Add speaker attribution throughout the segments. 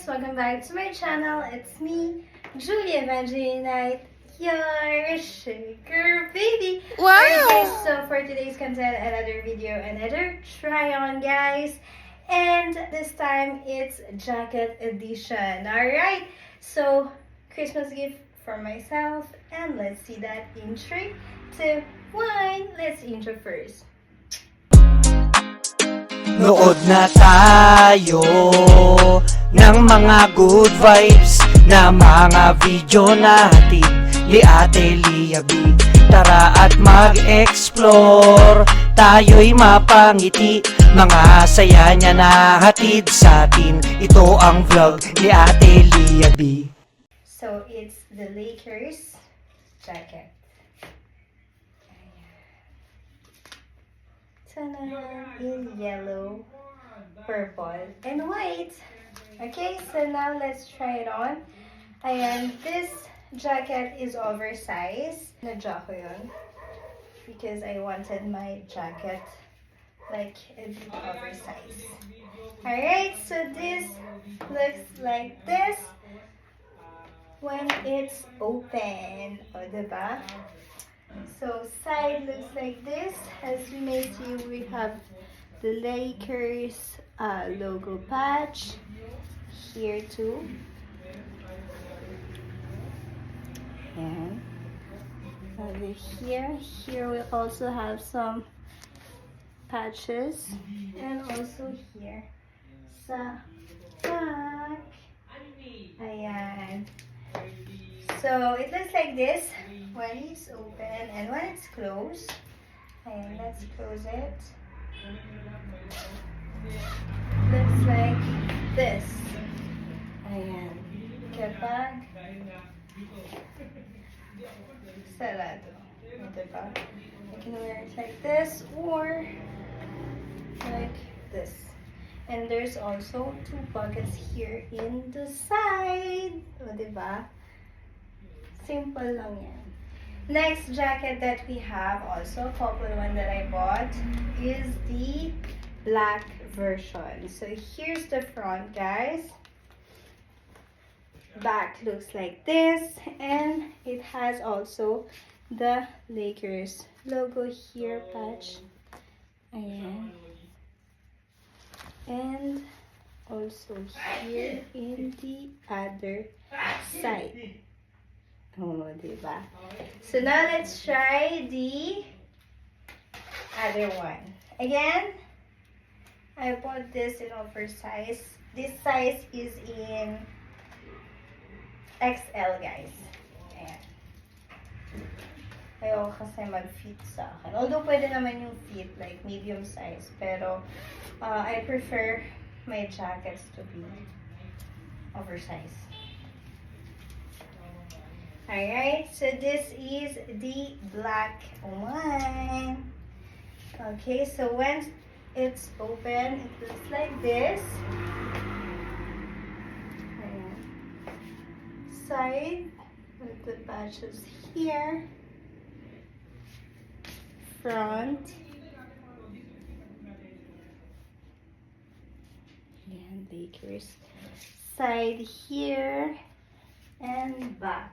Speaker 1: welcome back to my channel. It's me, Julia Evangeline, your sugar baby.
Speaker 2: Wow!
Speaker 1: Alright guys, so for today's content, another video, another try on guys. And this time it's jacket edition. Alright, so Christmas gift for myself, and let's see that in 3, 2, 1. Let's intro first.
Speaker 2: Nood na tayo ng mga good vibes na mga video natin ni Ate Liabi. Tara at mag-explore, tayo'y mapangiti, mga saya niya na hatid sa atin. Ito ang vlog ni Ate Liabi.
Speaker 1: So it's the Lakers jacket. In yellow, purple, and white. Okay, so now let's try it on. And this jacket is oversized. Nadya ko yun because I wanted my jacket like a bit oversized. Alright, so this looks like this when it's open. O, diba? So side looks like this. As you may see, we have the Lakers logo patch here too. And over here we also have some patches, and also here sa back. Ayan. So it looks like this when it's open and when it's closed. And let's close it. Looks like this. Ayan. Kapag sarado. Diba? You can wear it like this or like this. And there's also 2 pockets here in the side. O, diba? Simple lang yan. Next jacket that we have, also a popular one that I bought, is the black version. So here's the front, guys. Back looks like this, and it has also the Lakers logo here, patch. Ayan. And also here in the other side. Oh, diba? So now let's try the other one. Again, I bought this in oversize. This size is in XL, guys. Ayan. Ayoko kasi mag-fit sa akin. Although pwede naman yung fit, like medium size. Pero I prefer my jackets to be oversized. Alright, so this is the black one. Okay, so when it's open, it looks like this. Ayan. Side with the patches here. Front. And Lakers. Side here. And back.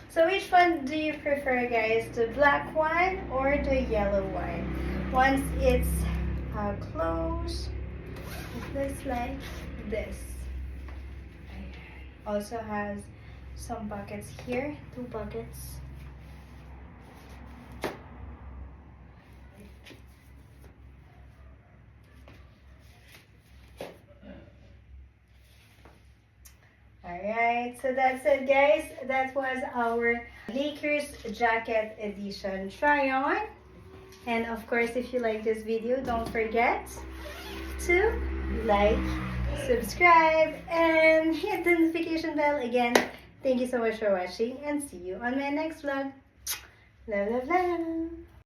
Speaker 1: So which one do you prefer, guys? The black one or the yellow one? Once it's closed, it looks like this. Also has some pockets here, 2 pockets. Alright, so that's it, guys. That was our Lakers jacket edition try on. And of course, if you like this video, don't forget to like, subscribe, and hit the notification bell. Again, thank you so much for watching, and see you on my next vlog. Love, love, love.